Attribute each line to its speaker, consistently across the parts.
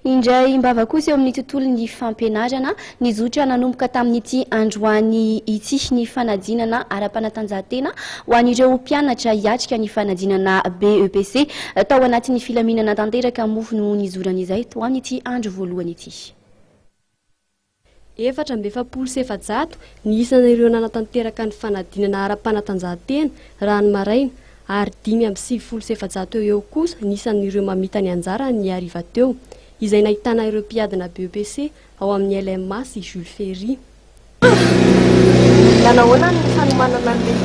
Speaker 1: Indray mbava kosa eo amin'ny tontolon'ny fampianarana nizotra nanomboka tamin'ity androany ity ny fanadinana ara-panatanjahantena ho an'ireo mpianatra hiatrika ny fanadinana BEPC tao anatin'ny filaminana tanteraka mofo no nizoran'izay to amin'ity andro voalohany ity.
Speaker 2: 700 ny isan'ireo nanatanteraka ny fanadinana ara-panatanjahantena raha ny maraina ary 570 eo kosa ny isan'ireo mamita ny anjara ny hariva teo izay nahitana ireo mpiadina BEPC ao amin'ny LMA sy Jules Ferry.
Speaker 3: Nanahoana ny fanomanana an'ilay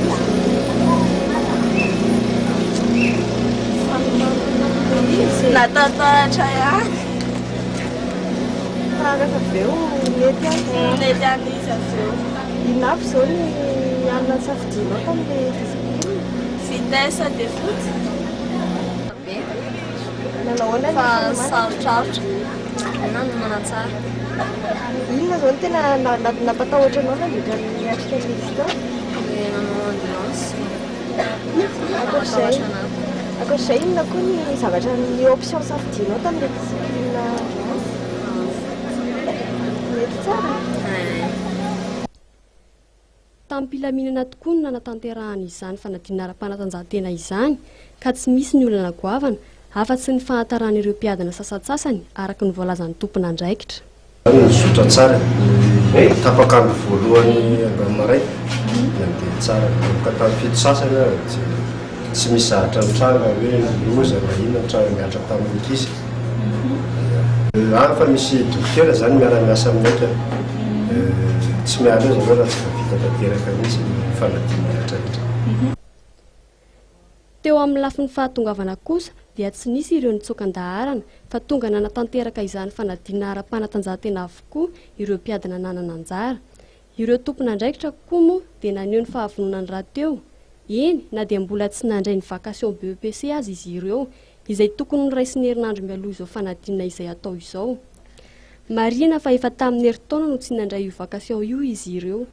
Speaker 3: izy? Natantaratra ihany. Rehefa avy eo nety an'izy avy eo. Inona avy izao ny anona safidianao tamin'ilay discipline? Vitesse de foot. Nanahoana ny sarotrarotra. Nanana tsara. Inona izao no tena nampatahotra anao nandritra ny atrika an'izy tao? Nanao ambulance. Ankoatr'izay inona koa ny zavatra ny option safidianao tamin'ilay discipline ambulance? Mety tsara.
Speaker 2: Tampilaminana tokoa no nanatanterahana izany fanadinana ara-panatanjahantena izany ka tsy misy ny olana goavana afa-tsy ny fahantaran'ireo mpiadina sasatsasany araka ny voalazan'ny tompon'andraikitra.
Speaker 4: Nizotra tsara tapakandro voalohany ambamaray nandeha tsara ka tamin'ny fito sasany tsy misy zahatra mitranga hoe loza na inona mitranga miatra tamin'ny ankizy. Fa misy dokotera zany miara-miasa aminay tsy miala eo zareo raha tsy vita tanteraka mihitsy ny fanadinana rehetrarehetra.
Speaker 2: Teo amin'ny lafin'ny fahatongavana kosa dia tsy nisy ireo nitsokan-daharana fa tonga nanatanteraka izany fanadinana ara-panatanjahantena avokoa ireo mpiadina nanana anjara. Ireo tompon'andraikitra koa moa dia naneho ny fahavononany rahateo. Eny na dia mbola tsy nandray ny vacation BEPC azy izy ireo izay tokony niraisin'ny herinandro mialoha izao fanadinana izay atao izao. Marina fa efa tamin'ny heritaona no tsy nandray io vacation io izy ireo.